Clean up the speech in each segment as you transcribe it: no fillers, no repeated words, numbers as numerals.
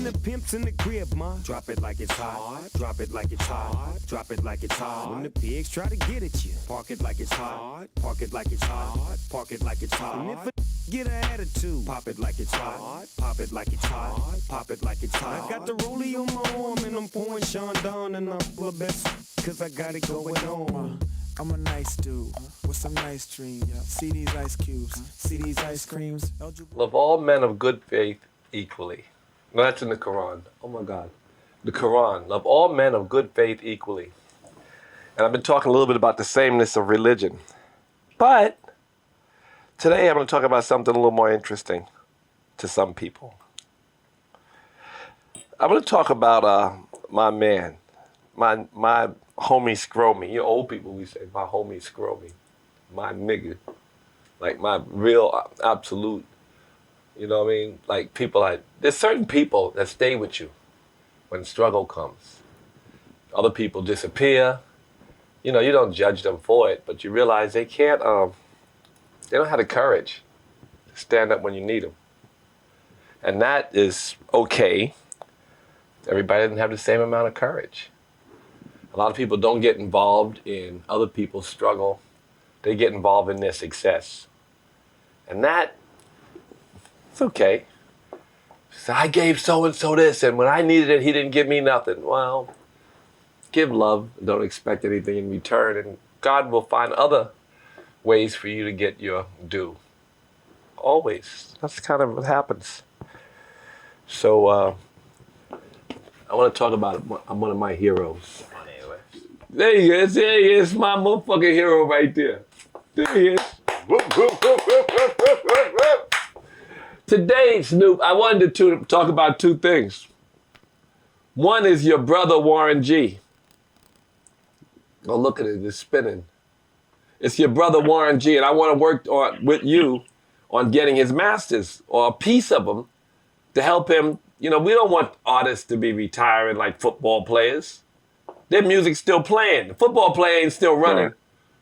the pimps in the crib, ma. Drop it like it's hot. Drop it like it's hot. Drop it like it's hot. When the pigs try to get at you, park it like it's hot. Park it like it's hot. Park it like it's hot. And if a get an attitude, pop it like it's hot. Pop it like it's hot. Pop it like it's hot. I got the rollie on my arm and I'm pouring Sean down and I'm the best, cause I got it going on. I'm a nice dude with some nice dreams. See these ice cubes, see these ice creams. Love all men of good faith equally. No, that's in the Quran. Oh my God. The Quran. Love all men of good faith equally. And I've been talking a little bit about the sameness of religion. But today I'm going to talk about something a little more interesting to some people. I'm going to talk about my man, my homie Scromy. You old people, we say, my homie Scromy. My nigga. Like my real absolute, you know what I mean? Like people there's certain people that stay with you when struggle comes. Other people disappear. You know, you don't judge them for it, but you realize they can't, they don't have the courage to stand up when you need them. And that is okay. Everybody doesn't have the same amount of courage. A lot of people don't get involved in other people's struggle. They get involved in their success. And that, it's okay. So I gave so-and-so this, and when I needed it, he didn't give me nothing. Well, give love, don't expect anything in return, and God will find other ways for you to get your due. Always. That's kind of what happens. So, I want to talk about one of my heroes. There he is. There he is. My motherfucking hero right there. There he is. Today, Snoop, I wanted to talk about two things. One is your brother, Warren G. Oh, look at it. It's spinning. It's your brother, Warren G. And I want to work with you on getting his masters or a piece of them to help him. You know, we don't want artists to be retiring like football players. Their music's still playing. The football player ain't still running.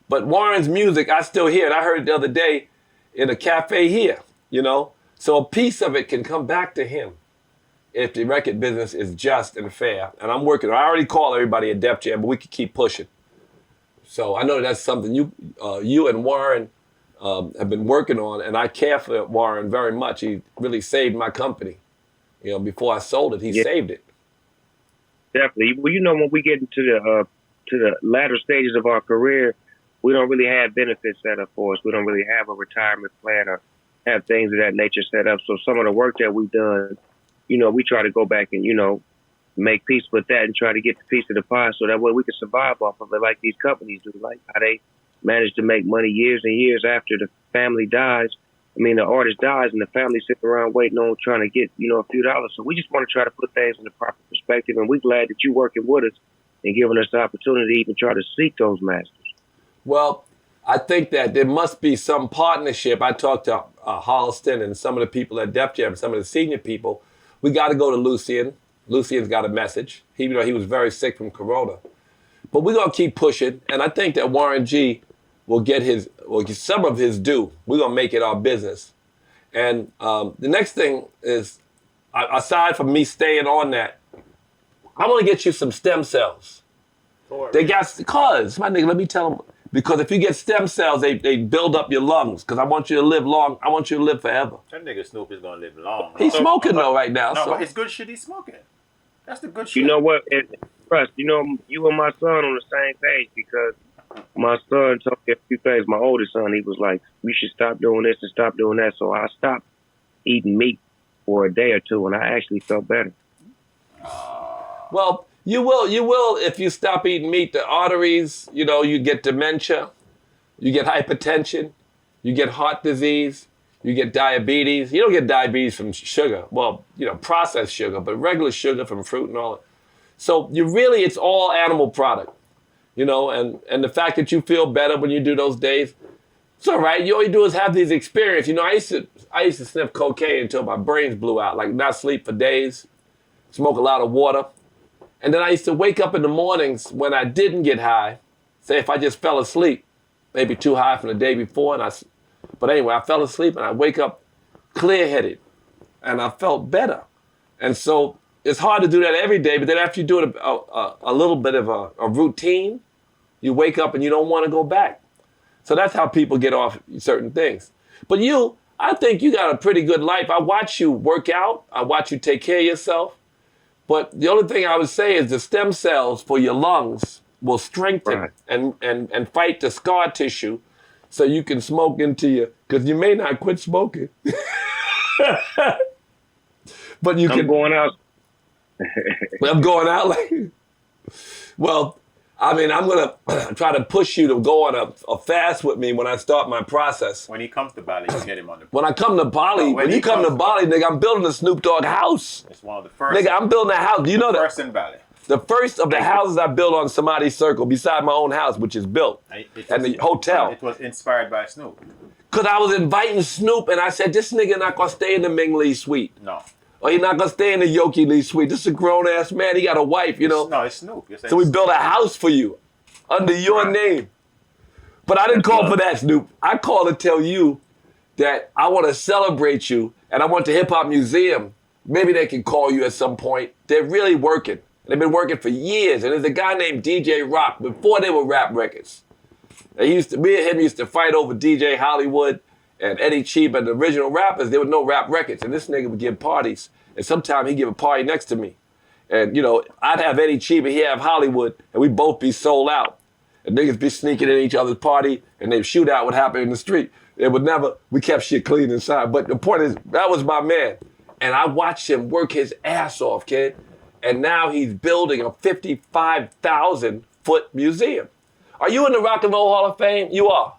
But Warren's music, I still hear it. I heard it the other day in a cafe here, you know? So a piece of it can come back to him if the record business is just and fair. And I'm working. I already called everybody at Def Jam, but we could keep pushing. So I know that's something you and Warren have been working on, and I care for Warren very much. He really saved my company. You know, before I sold it, he saved it. Definitely. Well, you know, when we get into the latter stages of our career, we don't really have benefits set up for us. We don't really have a retirement plan or have things of that nature set up. So some of the work that we've done, you know, we try to go back and, you know, make peace with that and try to get the piece of the pie so that way we can survive off of it like these companies do, like how they manage to make money years and years after the family dies. I mean, the artist dies and the family sitting around waiting on trying to get, you know, a few dollars. So we just want to try to put things in the proper perspective. And we're glad that you're working with us and giving us the opportunity to even try to seek those masters. Well, I think that there must be some partnership. I talked to Holliston and some of the people at Def Jam, some of the senior people. We got to go to Lucien. Lucien's got a message. He was very sick from corona. But we're going to keep pushing. And I think that Warren G will get some of his due. We're going to make it our business. And the next thing is, aside from me staying on that, I want to get you some stem cells. They got, my nigga, let me tell them, because if you get stem cells, they build up your lungs, because I want you to live long. I want you to live forever. That nigga Snoop is going to live long. He's smoking though right now. No, so. but it's good shit he's smoking. That's the good shit. You know what, Russ, you know, you and my son on the same page, because my son told me a few things. My oldest son, he was like, you should stop doing this and stop doing that. So I stopped eating meat for a day or two, and I actually felt better. Well, you will if you stop eating meat. The arteries, you know, you get dementia, you get hypertension, you get heart disease, you get diabetes. You don't get diabetes from sugar. Well, you know, processed sugar, but regular sugar from fruit and all that. So it's all animal product. You know, and the fact that you feel better when you do those days, it's all right. You all you do is have these experiences. You know, I used to sniff cocaine until my brains blew out, like not sleep for days, smoke a lot of water. And then I used to wake up in the mornings when I didn't get high, say if I just fell asleep, maybe too high from the day before, but anyway, I fell asleep and I wake up clear-headed and I felt better. And so it's hard to do that every day, but then after you do it a little bit of a routine, you wake up and you don't want to go back. So that's how people get off certain things. But you, I think you got a pretty good life. I watch you work out. I watch you take care of yourself. But the only thing I would say is the stem cells for your lungs will strengthen and fight the scar tissue so you can smoke into your, because you may not quit smoking. But you I'm going out. I'm going out like, well, I mean, I'm going to try to push you to go on a fast with me when I start my process. When he comes to Bali, you get him on the. When I come to Bali, when you come to Bali, nigga, I'm building a Snoop Dogg house. It's one of the first. Nigga, I'm building a house. Do you know that? First in Bali. The first of the houses I built on Samadhi Circle, beside my own house, which is built, and the hotel. It was inspired by Snoop. Because I was inviting Snoop, and I said, this nigga not going to stay in the Ming Lee suite. No. Or he not going to stay in the Yoki Lee suite. This is a grown-ass man. He got a wife, you know. No, it's Snoop. So we built a house for you under your name. But I didn't call for that, Snoop. I called to tell you that I want to celebrate you, and I want the Hip Hop Museum. Maybe they can call you at some point. They're really working. They've been working for years. And there's a guy named DJ Rock before they were rap records. And me and him used to fight over DJ Hollywood and Eddie Cheap and the original rappers. There were no rap records. And this nigga would give parties. And sometimes he'd give a party next to me. And, you know, I'd have Eddie Cheap and he'd have Hollywood. And we'd both be sold out. And niggas be sneaking in each other's party. And they'd shoot out what happened in the street. We kept shit clean inside. But the point is, that was my man. And I watched him work his ass off, kid. And now he's building a 55,000-foot museum. Are you in the Rock and Roll Hall of Fame? You are.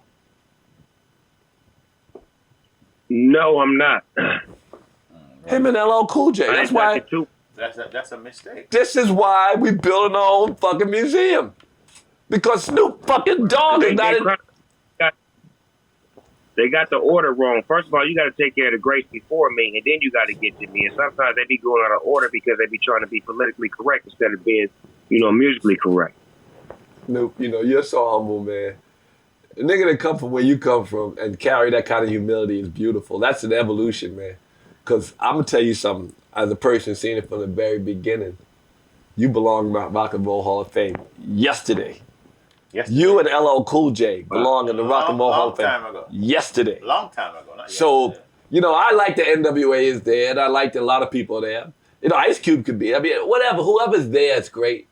No, I'm not. Him and LL Cool J. That's why. That's a mistake. This is why we building our own fucking museum. Because Snoop fucking Dogg is not in. They got the order wrong. First of all, you got to take care of the greats before me, and then you got to get to me. And sometimes they be going out of order because they be trying to be politically correct instead of being, musically correct. Snoop, you're so humble, man. The nigga that come from where you come from and carry that kind of humility is beautiful. That's an evolution, man. Because I'm going to tell you something. As a person seeing it from the very beginning, you belong in the Rock and Roll Hall of Fame yesterday. You and LL Cool J belong in the Rock and Roll Hall of Fame. Long time ago. Yesterday. Long time ago. Not so, yesterday. I like the NWA is there, and I like that a lot of people are there. Ice Cube could be. I mean, whatever. Whoever's there is great.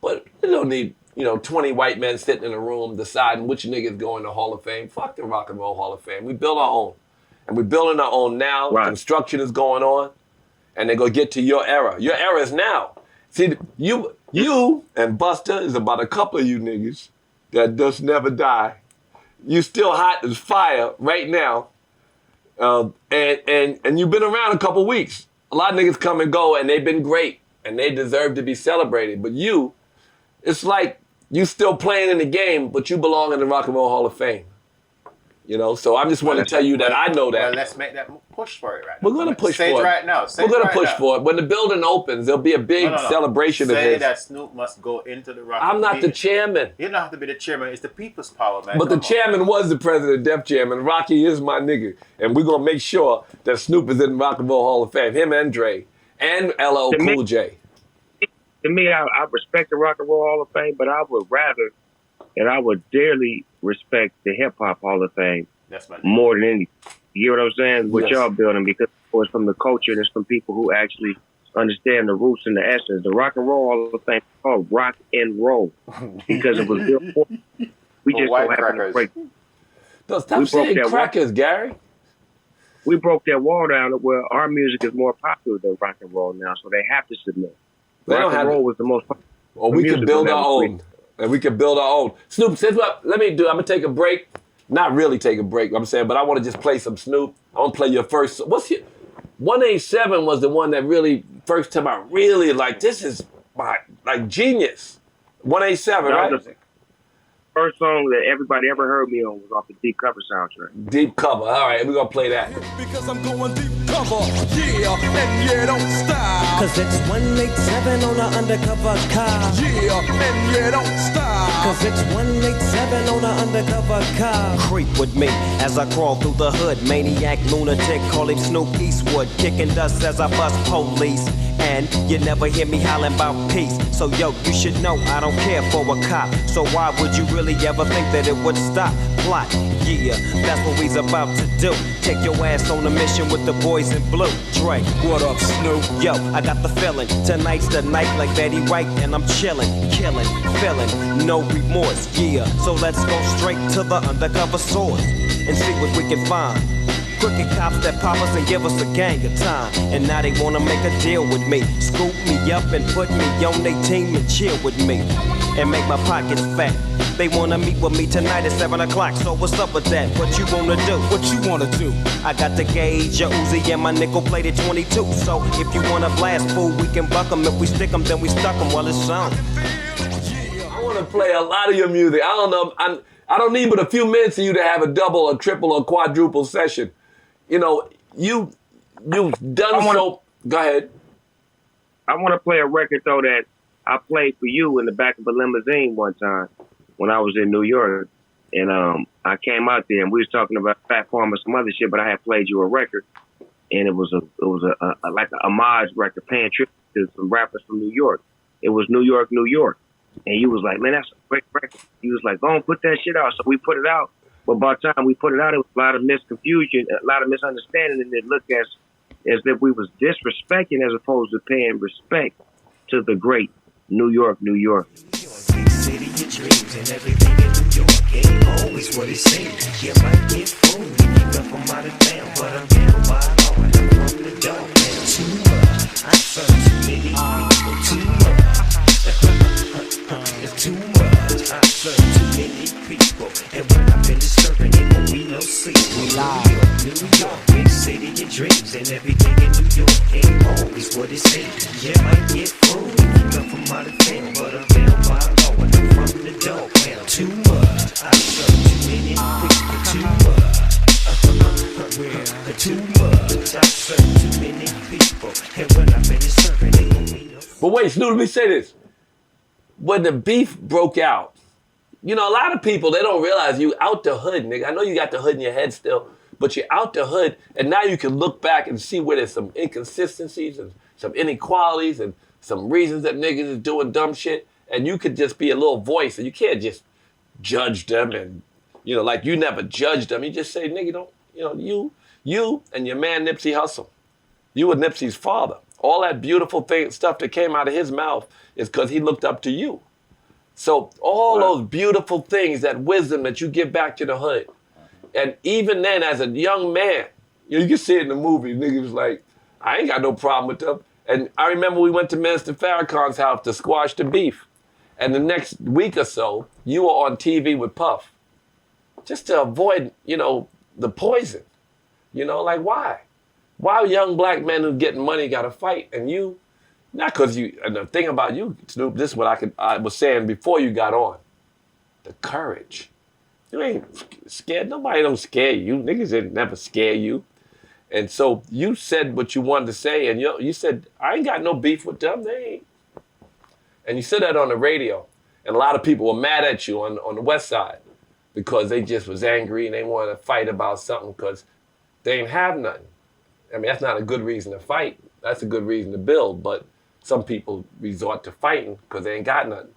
But you don't need, 20 white men sitting in a room deciding which nigga's going to Hall of Fame. Fuck the Rock and Roll Hall of Fame. We build our own. And we're building our own now. Right. Construction is going on. And they're going to get to your era. Your era is now. See, you and Buster is about a couple of you niggas that just never die. You still hot as fire right now. And you've been around a couple weeks. A lot of niggas come and go, and they've been great. And they deserve to be celebrated. But it's like you still playing in the game, but you belong in the Rock and Roll Hall of Fame. So I just want to tell you that I know that. Well, let's make that push for it right now. We're going to push for it. Right now. We're going to push for it. When the building opens, there'll be a big celebration of this. Say that Snoop must go into the Rock. I'm not the chairman. You don't have to be the chairman. It's the people's power, man. But the chairman was the president, Def Chairman. Rocky is my nigga. And we're going to make sure that Snoop is in the Rock and Roll Hall of Fame. Him and Dre. And LL Cool J. To me, I respect the Rock and Roll Hall of Fame, but I would rather, and I would dearly respect the Hip Hop Hall of Fame more than anything. You know what I'm saying? What y'all building, because it's from the culture and it's from people who actually understand the roots and the essence. The Rock and Roll Hall of Fame is called Rock and Roll because it was built for. We just don't happen to break. Stop saying crackers, Gary. We broke that wall down where our music is more popular than rock and roll now, so they have to submit. Rock and roll was the most popular. Or we can build our own. And we can build our own. Snoop, says what? I'm going to take a break. Not really take a break, I'm saying, but I want to just play some Snoop. I want to play your first. 187 was the one that really, first time I really this is my, genius. 187, right? First song that everybody ever heard me on was off the Deep Cover soundtrack. Deep Cover. All right, we're going to play that. Because I'm going deep cover, and don't stop. Cause it's 187 on an undercover car. And don't stop. Cause it's 187 on an undercover car. Creep with me as I crawl through the hood. Maniac, lunatic, call him Snoop Eastwood. Kicking dust as I bust police. And you never hear me hollering about peace. So yo, you should know I don't care for a cop. So why would you really ever think that it would stop? Plot, yeah, that's what we's about to do. Take your ass on a mission with the boys in blue. Dre, What up, Snoop? yo, I got the feeling. Tonight's the night like Betty White, and I'm chilling, killing, feeling, no remorse, yeah. So let's go straight to the undercover source and see what we can find. Crooked cops that pop us and give us a gang of time. And now they wanna make a deal with me. Scoop me up and put me on their team and chill with me. And make my pockets fat. They wanna meet with me tonight at 7 o'clock. So what's up with that? What you wanna do? What you wanna do? I got the gauge, your Uzi, and my nickel plated 22. So if you wanna blast, fool, we can buck 'em. If we stick 'em, then we stuck 'em. Well, it's on. I want to play a lot of your music. I don't know. I don't need but a few minutes of you to have a double, a triple, or quadruple session. You know, you've done so. Go ahead. I want to play a record though that I played for you in the back of a limousine one time when I was in New York, and I came out there and we was talking about Fat Farm and some other shit, but I had played you a record, and it was a like a homage record paying tribute to some rappers from New York. It was New York, New York, and you was like, man, that's a great record. You was like, go and put that shit out. So we put it out, but by the time we put it out, it was a lot of misconfusion, a lot of misunderstanding, and it looked as if we was disrespecting as opposed to paying respect to the great New York, New York. Big city of dreams and everything in New York ain't always what it seems. You might get fooled if you come from out of town, but I'm down by all and I'm from the dog. And too much, I serve too many people, too much. It's too much, I serve too many people. And when I finish serving, it won't be no secret. New York, big city of dreams and everything in New York ain't always what it seems. You might get fooled if you come from out of town, but I'm down by all and I'm from the dog. And too much, I serve too many people, too much. Too much, I serve too many people. And when I finish serving, it won't be no secret. But wait, Snoop, let me say this. When the beef broke out, you know, a lot of people, they don't realize you out the hood, nigga. I know you got the hood in your head still, but you're out the hood, and now you can look back and see where there's some inconsistencies and some inequalities and some reasons that niggas is doing dumb shit, and you could just be a little voice, and you can't just judge them and, you know, like you never judged them. You just say, nigga, don't, you know, you and your man Nipsey Hussle, you were Nipsey's father. All that beautiful stuff that came out of his mouth is because he looked up to you. So all those beautiful things, that wisdom that you give back to the hood, and even then as a young man, you know, you can see it in the movie, nigga was like, I ain't got no problem with them. And I remember we went to Minister Farrakhan's house to squash the beef. And the next week or so, you were on TV with Puff. Just to avoid, you know, the poison. You know, like why? Why young black men who getting money got to fight, and you, not because you, and the thing about you, Snoop, this is what I was saying before you got on. The courage. You ain't scared, nobody don't scare you. Niggas didn't never scare you. And so you said what you wanted to say, and you said, I ain't got no beef with them, they ain't. And you said that on the radio, and a lot of people were mad at you on the West Side because they just was angry and they wanted to fight about something because they ain't have nothing. I mean, that's not a good reason to fight. That's a good reason to build, but some people resort to fighting because they ain't got nothing.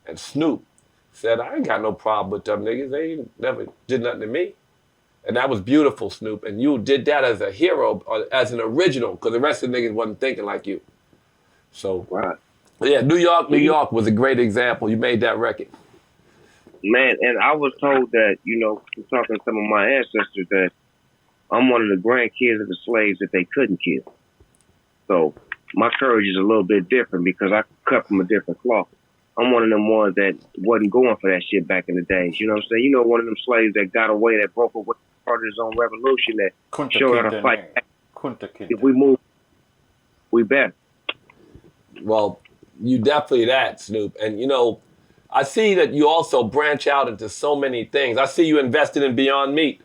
And Snoop said, I ain't got no problem with them niggas. They ain't never did nothing to me. And that was beautiful, Snoop. And you did that as a hero, or as an original, because the rest of the niggas wasn't thinking like you. So, Right. Yeah, New York, New York was a great example. You made that record. Man, and I was told that, you know, from talking to some of my ancestors, that I'm one of the grandkids of the slaves that they couldn't kill. So my courage is a little bit different because I cut from a different cloth. I'm one of them ones that wasn't going for that shit back in the days. You know what I'm saying? You know, one of them slaves that got away, that broke away, started his own revolution, that showed how to fight back. If we move, we better. Well, you definitely that, Snoop. And, you know, I see that you also branch out into so many things. I see you invested in Beyond Meat.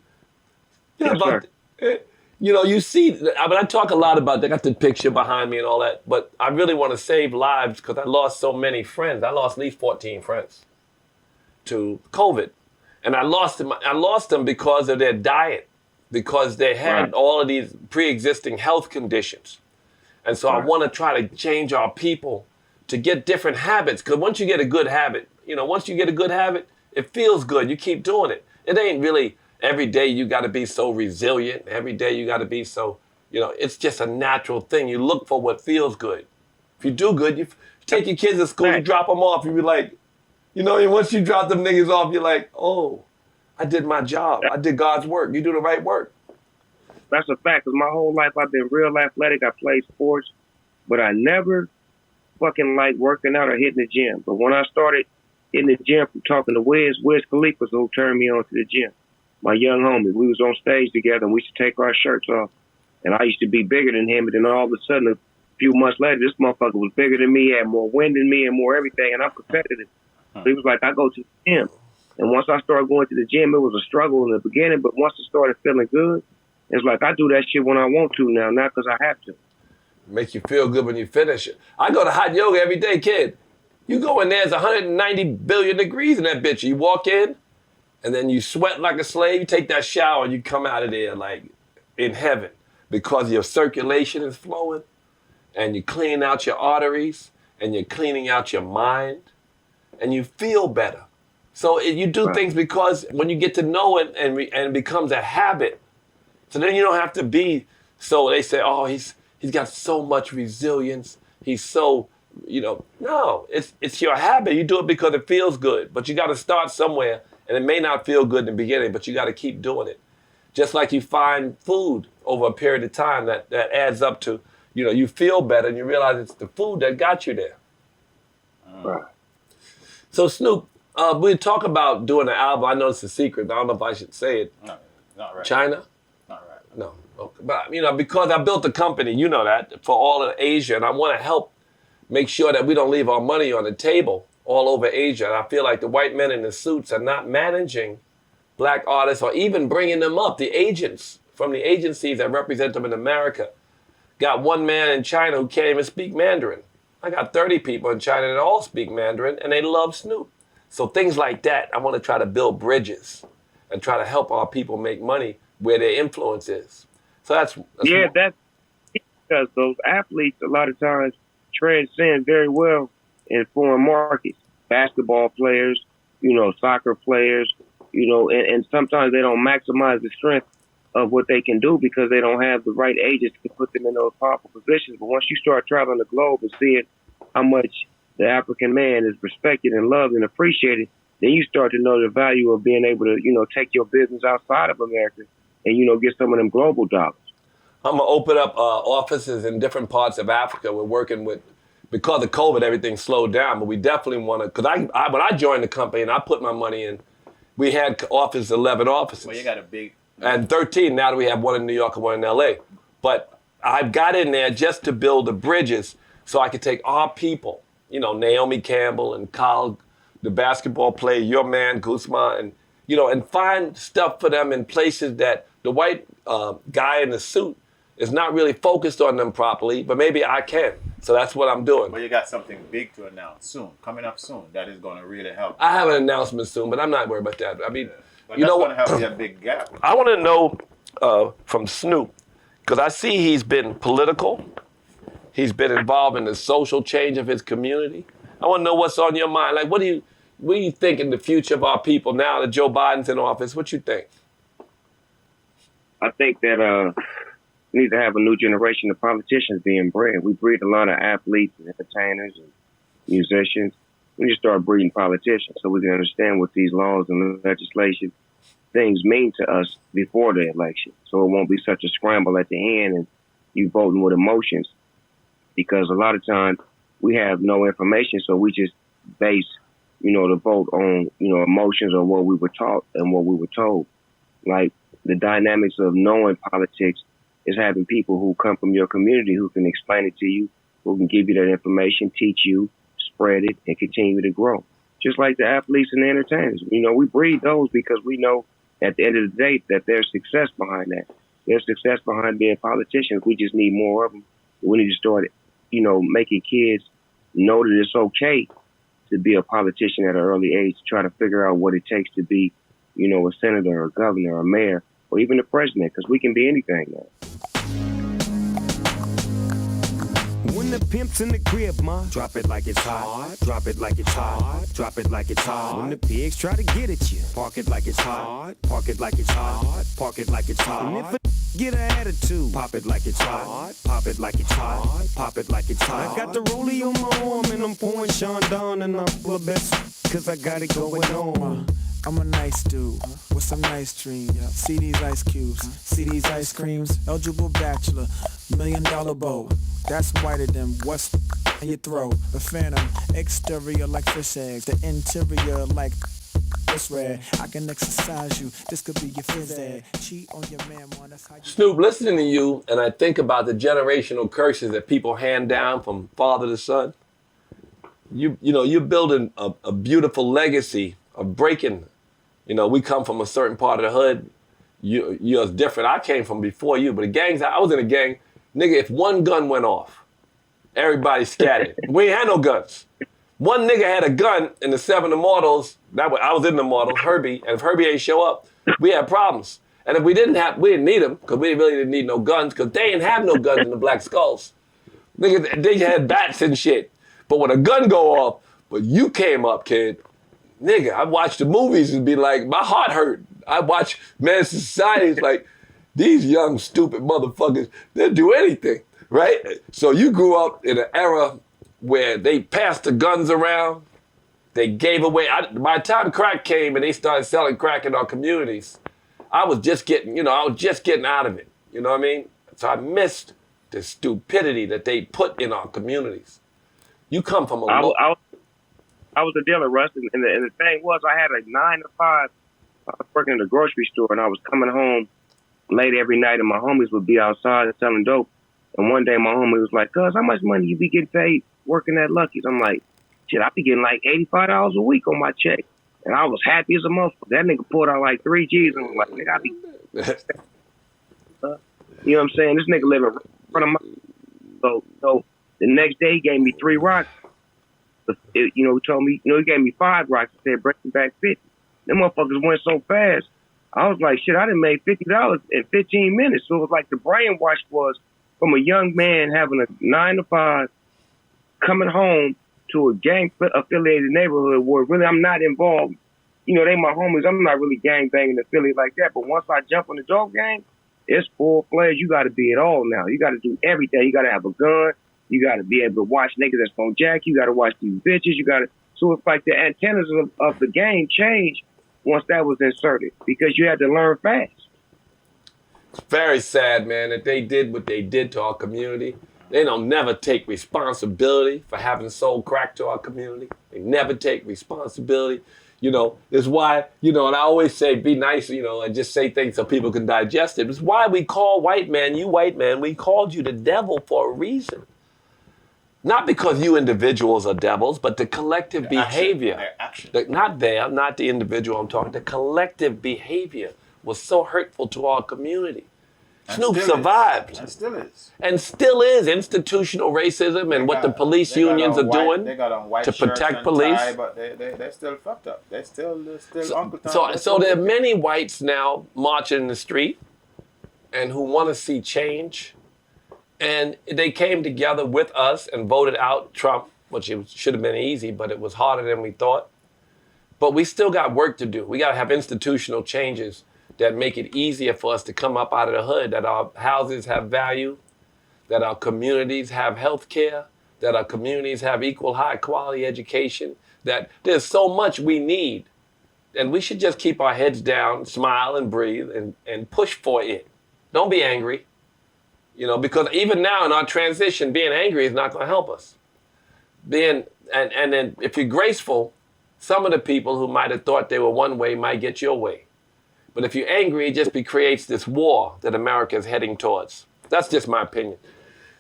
Yeah, Yes, sir. You know, you see, I mean, I talk a lot about, I got the picture behind me and all that, but I really want to save lives because I lost so many friends. I lost at least 14 friends to COVID. And I lost them because of their diet, because they had all of these pre-existing health conditions. And so I want to try to change our people to get different habits. Because once you get a good habit, it feels good. You keep doing it. It ain't really every day you got to be so resilient. Every day you got to be so, it's just a natural thing. You look for what feels good. If you do good, you take your kids to school, you drop them off, you be like, and once you drop them niggas off, you're like, oh, I did my job. I did God's work. You do the right work. That's a fact, because my whole life I've been real athletic. I played sports, but I never fucking liked working out or hitting the gym. But when I started hitting the gym from talking to Wiz Khalifa's who turned me on to the gym, my young homie, we was on stage together and we used to take our shirts off. And I used to be bigger than him, and then all of a sudden, a few months later, this motherfucker was bigger than me, had more wind than me and more everything, and I'm competitive. So he was like, I go to the gym. And once I started going to the gym, it was a struggle in the beginning, but once I started feeling good, it's like I do that shit when I want to now, not because I have to. Make you feel good when you finish it. I go to hot yoga every day, kid. You go in there, it's 190 billion degrees in that bitch. You walk in, and then you sweat like a slave. You take that shower, and you come out of there like in heaven because your circulation is flowing, and you clean out your arteries, and you're cleaning out your mind, and you feel better. So you do things because when you get to know it and it becomes a habit, so then you don't have to be, so they say, oh, he's got so much resilience. He's so, no, it's your habit. You do it because it feels good, but you got to start somewhere, and it may not feel good in the beginning, but you got to keep doing it. Just like you find food over a period of time that adds up to, you feel better and you realize it's the food that got you there. Right. So Snoop, we talk about doing an album. I know it's a secret. I don't know if I should say it. No, not right. China? Not right. No. Okay. But, because I built a company, that, for all of Asia, and I want to help make sure that we don't leave our money on the table all over Asia. And I feel like the white men in the suits are not managing black artists or even bringing them up. The agents from the agencies that represent them in America got one man in China who can't even speak Mandarin. I got 30 people in China that all speak Mandarin, and they love Snoop. So things like that, I want to try to build bridges and try to help our people make money where their influence is. So that's because those athletes a lot of times transcend very well in foreign markets. Basketball players, soccer players, and sometimes they don't maximize the strength of what they can do because they don't have the right agents to put them in those powerful positions. But once you start traveling the globe and seeing how much the African man is respected and loved and appreciated, then you start to know the value of being able to, take your business outside of America and, get some of them global dollars. I'm going to open up offices in different parts of Africa. We're working with, because of COVID, everything slowed down, but we definitely want to, because when I joined the company and I put my money in, we had 11 offices. Well, you got a big... And 13, now that we have one in New York and one in LA. But I got in there just to build the bridges so I could take our people, Naomi Campbell and Kyle, the basketball player, your man, Guzman, and, and find stuff for them in places that the white guy in the suit is not really focused on them properly, but maybe I can. So that's what I'm doing. But you got something big to announce soon, coming up soon, that is going to really help. I have an announcement soon, but I'm not worried about that. I mean, but that's going to help you a big gap. I want to know from Snoop, because I see he's been political. He's been involved in the social change of his community. I want to know what's on your mind. Like, what do you think in the future of our people now that Joe Biden's in office? What you think? I think that we need to have a new generation of politicians being bred. We breed a lot of athletes and entertainers and musicians. We need to start breeding politicians so we can understand what these laws and legislation things mean to us before the election. So it won't be such a scramble at the end and you voting with emotions. Because a lot of times we have no information, so we just base, the vote on, emotions or what we were taught and what we were told. Like the dynamics of knowing politics is having people who come from your community who can explain it to you, who can give you that information, teach you, spread it, and continue to grow. Just like the athletes and the entertainers. We breed those because we know at the end of the day that there's success behind that. There's success behind being politicians. We just need more of them. We need to start, making kids know that it's okay to be a politician at an early age, to try to figure out what it takes to be, a senator or a governor or a mayor or even a president, because we can be anything now. the pimps in the crib, ma. Drop it like it's hot. Drop it like it's hot. Drop it like it's hot. When the pigs try to get at you, park it like it's hot. Park it like it's hot. Park it like it's hot. And if a get an attitude, pop it like it's hot. Pop it like it's hot. Pop it like it's hot. I got the rollie on my arm and I'm pouring Sean down and I'm full of best cause I got it going on. I'm a nice dude with some nice dreams. See these ice cubes, see these ice creams. Eligible bachelor, $1 million bow. That's whiter than what's in your throat. The phantom, exterior like fish eggs. The interior like it's red. I can exercise you. This could be your phys ed. Cheat on your man, man. That's how you. Snoop, listening to you, and I think about the generational curses that people hand down from father to son. You know, you're building a beautiful legacy of breaking. You know, we come from a certain part of the hood. You're different. I came from before you, but the gangs, I was in a gang. Nigga, if one gun went off, everybody scattered. We ain't had no guns. One nigga had a gun in the 7 Immortals. I was in the Immortals, Herbie, and if Herbie ain't show up, we had problems. And if we didn't need them, because we really didn't need no guns, because they didn't have no guns in the Black Skulls. Nigga, they had bats and shit. But when a gun go off, but you came up, kid, nigga, I watched the movies and be like, my heart hurt. I watch Men's Society, like, these young, stupid motherfuckers, they'll do anything, right? So you grew up in an era where they passed the guns around, they gave away. By the time crack came and they started selling crack in our communities, I was just getting out of it, you know what I mean? So I missed the stupidity that they put in our communities. You come from I was a dealer, Russ, and the thing was, I had a 9 to 5. I was working in the grocery store, and I was coming home late every night, and my homies would be outside selling dope. And one day, my homie was like, "Cuz, how much money you be getting paid working at Lucky's?" I'm like, "Shit, I be getting like $85 a week on my check." And I was happy as a motherfucker. That nigga pulled out like 3 G's, and was like, "Nigga, I be," you know what I'm saying? This nigga living right in front of my. So the next day, he gave me 3 rocks. He told me, he gave me 5 rocks and said, "Breaking back 50. Them motherfuckers went so fast. I was like, shit, I done made $50 in 15 minutes. So it was like the brainwash was from a young man having a 9 to 5, coming home to a gang affiliated neighborhood where really I'm not involved. They my homies. I'm not really gang banging affiliate like that. But once I jump on the dope gang, it's full-fledged. You got to be it all now. You got to do everything. You got to have a gun. You got to be able to watch niggas that's gonna jack. You got to watch these bitches. So it's like the antennas of the game changed once that was inserted because you had to learn fast. It's very sad, man, that they did what they did to our community. They don't never take responsibility for having sold crack to our community. They never take responsibility. It's why, and I always say be nice, and just say things so people can digest it. It's why we call white man, we called you the devil for a reason. Not because you individuals are devils, but the collective behavior. Not the individual I'm talking. The collective behavior was so hurtful to our community. Snoop survived. And still is. Institutional racism and what the police unions are doing to protect police. Tie, but they're still fucked up. They're still Uncle Tom. So there are many whites now marching in the street and who want to see change. And they came together with us and voted out Trump, which it should have been easy, but it was harder than we thought. But we still got work to do. We got to have institutional changes that make it easier for us to come up out of the hood, that our houses have value, that our communities have health care, that our communities have equal high quality education, that there's so much we need. And we should just keep our heads down, smile and breathe and push for it. Don't be angry. Because even now in our transition, being angry is not going to help us. And then if you're graceful, some of the people who might have thought they were one way might get your way. But if you're angry, it just creates this war that America is heading towards. That's just my opinion.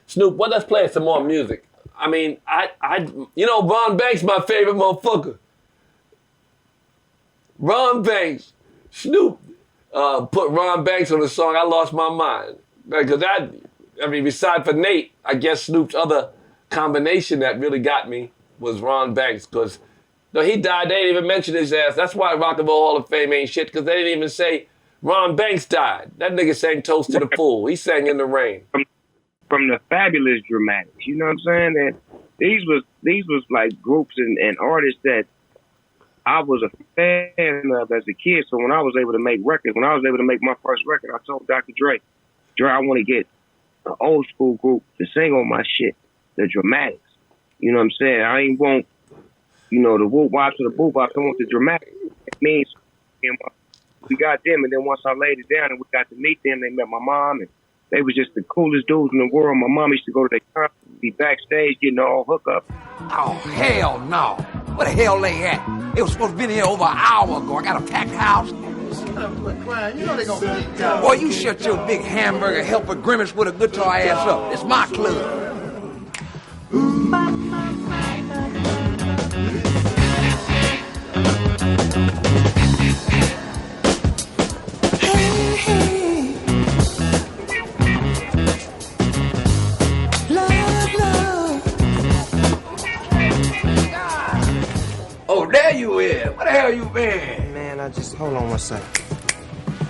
Snoop, let's play some more music. I mean, Ron Banks, my favorite motherfucker. Ron Banks, Snoop put Ron Banks on the song I Lost My Mind. Because besides for Nate, I guess Snoop's other combination that really got me was Ron Banks. Because he died, they didn't even mention his ass. That's why Rock and Roll Hall of Fame ain't shit, because they didn't even say Ron Banks died. That nigga sang Toast to the Fool. He sang In the Rain. from the fabulous Dramatics. You know what I'm saying? And these was like groups and artists that I was a fan of as a kid. So when I was able to make records, when I was able to make my first record, I told Dr. Dre, I want to get an old school group to sing on my shit, the Dramatics. You know what I'm saying? I ain't want, the whoop wops or the boo bops. I want the Dramatics. It means we got them, and then once I laid it down and we got to meet them, they met my mom, and they was just the coolest dudes in the world. My mom used to go to their concert, be backstage getting all hook up. Oh, hell no. Where the hell they at? It was supposed to be here over an hour ago. I got a packed house. Boy, you shut your big hamburger helper grimace with a guitar ass up. It's my club. There you is. Where the hell you been? Man, hold on one second.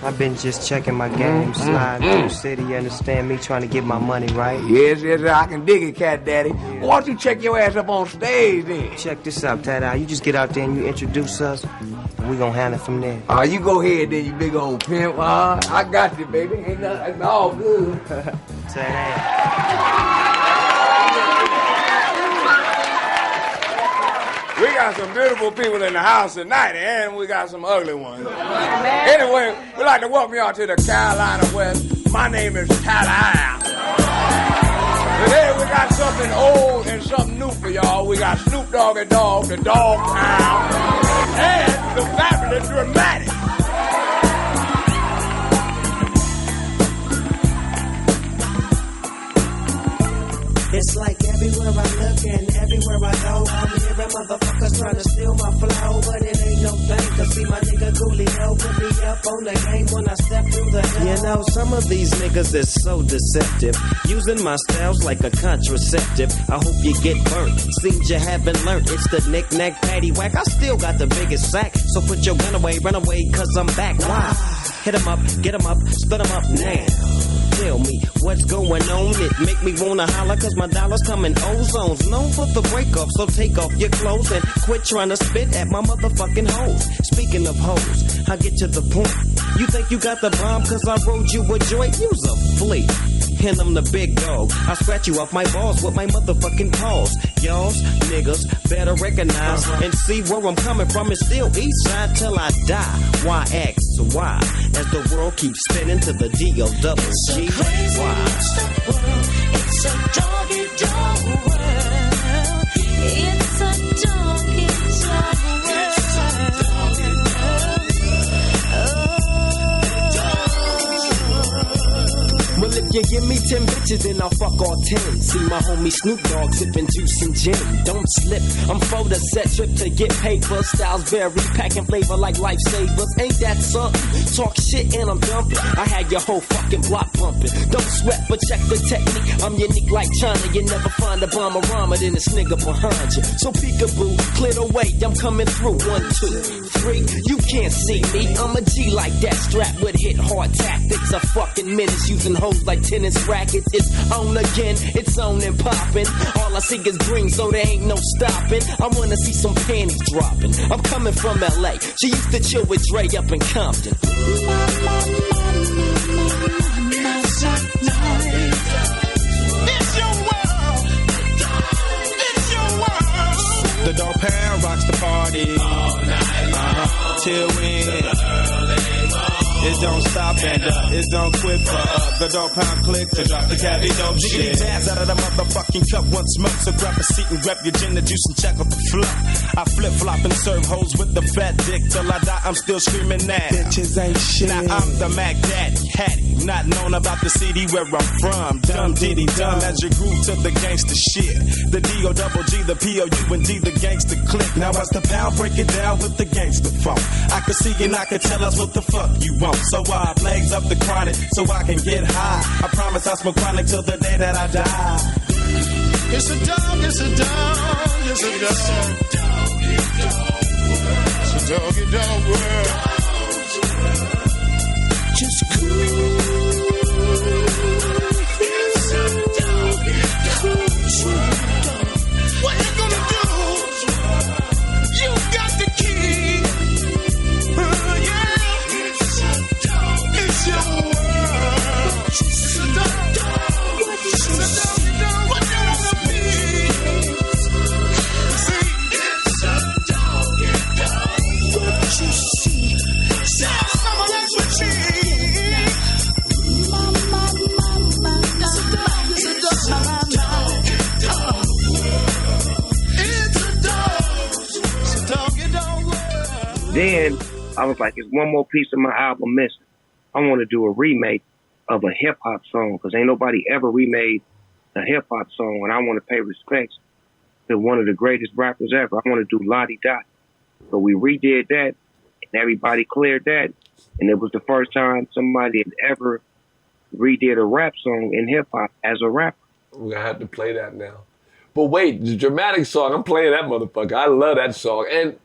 I've been just checking my game, sliding through the city, you understand me, trying to get my money right. Yes, I can dig it, Cat Daddy. Why don't you check your ass up on stage then? Check this out, Tat. You just get out there and you introduce us, and we gonna handle it from there. You go ahead then, you big old pimp. I got you, baby. Ain't nothing, all good. We got some beautiful people in the house tonight, and we got some ugly ones. Anyway, we'd like to welcome y'all to the Carolina West. My name is Tat. Today we got something old and something new for y'all. We got Snoop Dogg and Dogg, the Dogg Pound, and the fabulous Dramatic. It's like everywhere I look and everywhere I go, I'm hearing motherfuckers trying to steal my flow, but it ain't no thing, cause see my nigga Coolio put me up on the game when I step through the door. You know, some of these niggas is so deceptive, using my styles like a contraceptive. I hope you get burnt, seems you haven't learned. It's the knick-knack paddywhack, I still got the biggest sack, so put your gun away, run away, cause I'm back. Why? Hit 'em up, get 'em up, split 'em up now. Tell me what's going on. It make me wanna holler cause my dollars come in ozones. Known for the break-off, so take off your clothes and quit trying to spit at my motherfucking hoes. Speaking of hoes, I get to the point. You think you got the bomb cause I rode you a joint? You's a flea. And I'm the big dog. I scratch you off my balls with my motherfucking paws. Y'all's niggas better recognize and see where I'm coming from. It's still east side till I die. Why X? Why? As the world keeps spinning to the D-O-double-G. It's a crazy world. It's a doggy dog world. It's a doggy dog world. Well, if you give me 10 bitches, then I'll fuck all 10. See my homie Snoop Dogg sipping juice and gin. Don't slip, I'm for the set trip to get paper. Styles vary, packing flavor like lifesavers. Ain't that something? Talk shit and I'm dumping. I had your whole fucking block bumping. Don't sweat, but check the technique. I'm unique like China. You never find a bomber rhymer than this nigga behind you. So peekaboo, clear the way, I'm coming through. 1, 2, 3, you can't see me. I'm a G like that, strapped with hit hard tactics. A fucking menace using hoes like tennis rackets. It's on again, it's on and popping. All I see is green, so there ain't no stopping. I wanna see some panties dropping. I'm coming from LA. She used to chill with Dre up in Compton. The Dogg Pound rocks the party all night long, till when it don't stop and it don't quit for the Dogg Pound click to drop the cabbie dope shit. Jiggity jazz out of the motherfucking cup, one smoke, so grab a seat and grab your gin and juice and check out the flop. I flip flop and serve hoes with the fat dick till I die. I'm still screaming that bitches ain't shit. Now I'm the Mac Daddy, Hattie, not known about the CD where I'm from. Dumb diddy dumb as you grew to the gangster shit. The D-O-double-G, the P-O-U-N-D, the gangster click. Now as the pound break it down with the gangster funk. I can see and I can tell us what the fuck you want. So I legs up the chronic so I can get high. I promise I'll smoke chronic till the day that I die. It's a dog, it's a dog, it's a dog. It's a doggy dog world. Just cool. It's a dog. Then I was like, "It's one more piece of my album missing. I want to do a remake of a hip hop song because ain't nobody ever remade a hip hop song, and I want to pay respects to one of the greatest rappers ever. I want to do Lottie Dot." So we redid that, and everybody cleared that, and it was the first time somebody had ever redid a rap song in hip hop as a rapper. We're gonna have to play that now. But wait, the dramatic song, I'm playing that motherfucker. I love that song. And,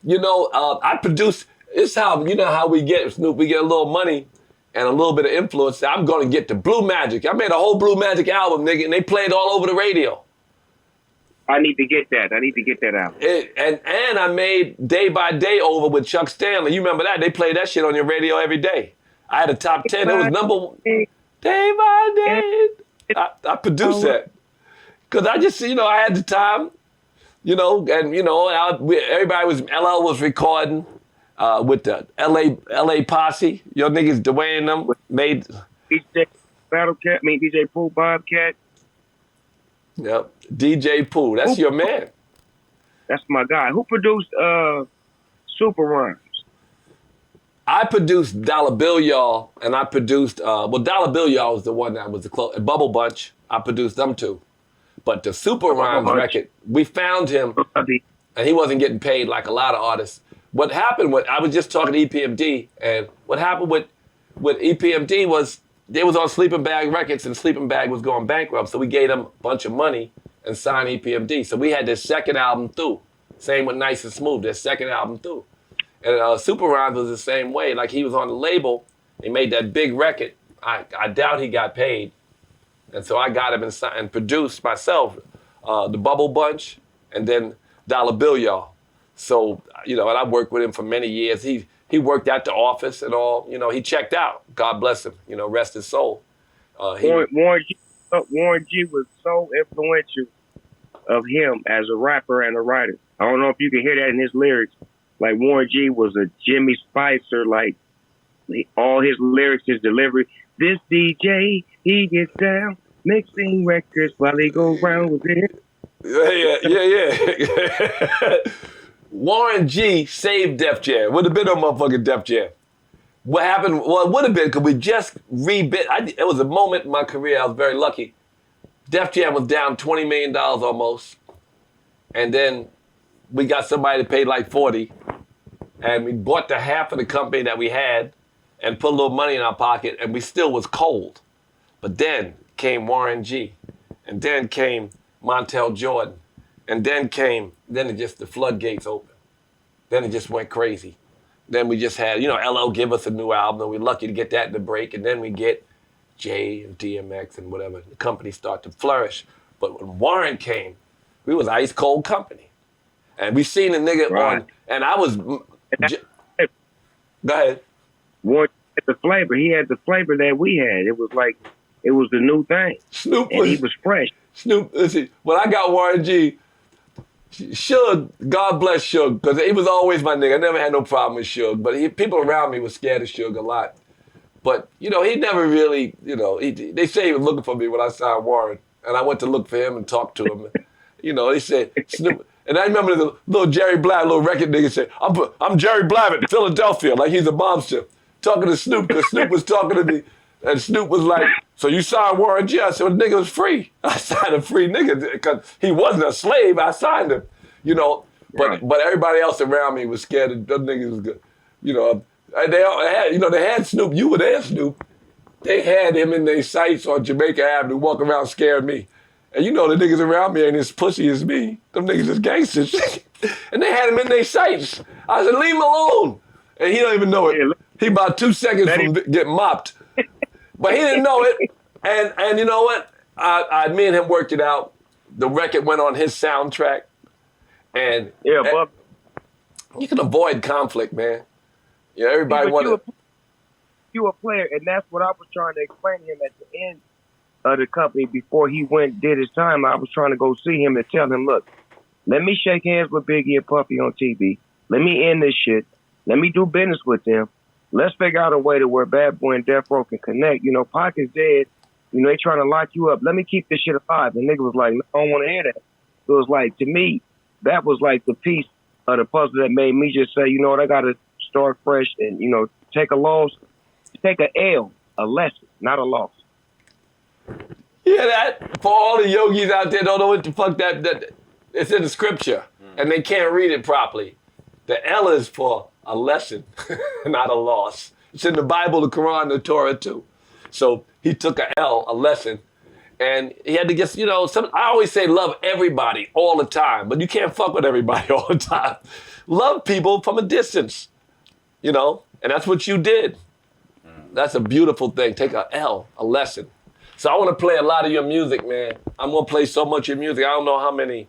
you know, I produced, it's how, you know how we get, Snoop, we get a little money and a little bit of influence. I'm gonna get the Blue Magic. I made a whole Blue Magic album, nigga, and they played all over the radio. I need to get that. I need to get that out. And I made Day by Day over with Chuck Stanley. You remember that? They played that shit on your radio every day. I had a top 10. It was number one. Day by Day. I produced that. Because I just, you know, I had the time, you know, and, you know, everybody was, LL was recording with the LA Posse. Your niggas, Dwayne and them, made. DJ Pooh, Bobcat. Yep, DJ Pooh, that's your man. That's my guy. Who produced Super Rhymes? I produced Dollar Bill Y'all, and I produced, Dollar Bill Y'all was the one that was the close, Bubble Bunch, I produced them too. But the Super Rhymes record, we found him, and he wasn't getting paid like a lot of artists. What happened I was just talking to EPMD, and what happened with EPMD was, they was on Sleeping Bag Records, and Sleeping Bag was going bankrupt, so we gave them a bunch of money and signed EPMD. So we had their second album through. Same with Nice and Smooth, their second album through. And Super Rhymes was the same way. Like, he was on the label, he made that big record. I doubt he got paid. And so I got him and produced myself, the Bubble Bunch, and then Dollar Bill Y'all. So, you know, and I worked with him for many years. He worked at the office and all. You know, he checked out. God bless him. You know, rest his soul. Warren G was so influential of him as a rapper and a writer. I don't know if you can hear that in his lyrics. Like, Warren G was a Jimmy Spicer, like, all his lyrics, his delivery. This DJ, he gets down, mixing records while he go around with it. Yeah. Warren G saved Def Jam. Would have been on motherfucking Def Jam. What happened? Well, it would have been because we just rebid. It was a moment in my career I was very lucky. Def Jam was down $20 million almost. And then we got somebody that paid like 40. And we bought the half of the company that we had and put a little money in our pocket, and we still was cold. But then came Warren G. And then came Montel Jordan. And then the floodgates opened. Then it just went crazy. Then we just had, you know, LL give us a new album, and we're lucky to get that in the break, and then we get Jay and DMX and whatever. The company started to flourish. But when Warren came, we was ice cold company. And we seen the nigga on, and I was, go ahead. Warren had the flavor. He had the flavor that we had. It was like, it was the new thing. Snoop and he was fresh. Snoop, listen, when I got Warren G, Suge, God bless Suge, because he was always my nigga. I never had no problem with Suge, but people around me were scared of Suge a lot. But, you know, he never really, you know, they say he was looking for me when I signed Warren, and I went to look for him and talk to him. You know, they said, Snoop, and I remember the little Jerry Black, little record nigga said, I'm Jerry Blavitt, Philadelphia, like he's a mobster, talking to Snoop, because Snoop was talking to me, and Snoop was like, so you signed Warren G? I said, well, the nigga was free. I signed a free nigga because he wasn't a slave. I signed him, you know. But everybody else around me was scared of them niggas was good. You know, they had Snoop. You were there, Snoop. They had him in their sights on Jamaica Avenue walking around scaring me. And you know the niggas around me ain't as pussy as me. Them niggas is gangsters. And they had him in their sights. I said, leave him alone. And he don't even know it. He about 2 seconds from getting mopped. But he didn't know it, and you know what? Me and him worked it out. The record went on his soundtrack, and you can avoid conflict, man. You know, everybody wanted. You a player, and that's what I was trying to explain to him at the end of the company before he did his time. I was trying to go see him and tell him, look, let me shake hands with Biggie and Puffy on TV. Let me end this shit. Let me do business with them. Let's figure out a way to where Bad Boy and Death Row can connect. You know, Pac is dead. You know, they trying to lock you up. Let me keep this shit alive. And nigga was like, I don't want to hear that. So it was like, to me, that was like the piece of the puzzle that made me just say, you know what, I got to start fresh, and take a loss, take a L, a lesson, not a loss. Hear that? For all the yogis out there don't know what the fuck that it's in the scripture and they can't read it properly. The L is for a lesson, not a loss. It's in the Bible, the Quran, the Torah too. So he took a L, a lesson, and he had to get, I always say love everybody all the time, but you can't fuck with everybody all the time. Love people from a distance, and that's what you did. That's a beautiful thing. Take a L, a lesson. So I want to play a lot of your music, man. I'm going to play so much of your music. I don't know how many.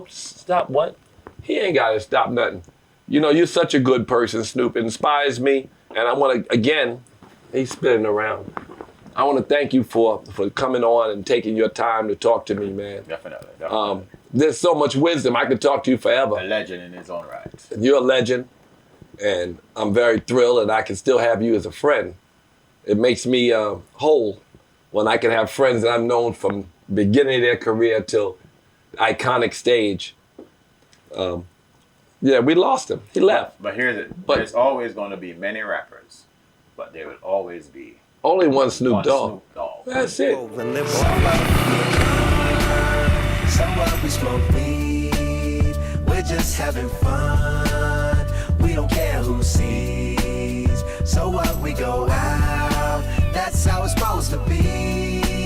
Stop what? He ain't got to stop nothing. You're such a good person, Snoop. It inspires me. And I want to, again, he's spinning around. I want to thank you for coming on and taking your time to talk to me, man. Definitely. There's so much wisdom. I could talk to you forever. A legend in his own right. You're a legend. And I'm very thrilled that I can still have you as a friend. It makes me whole when I can have friends that I've known from the beginning of their career till the iconic stage. Yeah, we lost him. He left. But here's it. There's always going to be many rappers, but there will always be only one Snoop Dogg. That's it. So what, we smoke weed, we're just having fun. We don't care who sees. So what, we go out, that's how it's supposed to be.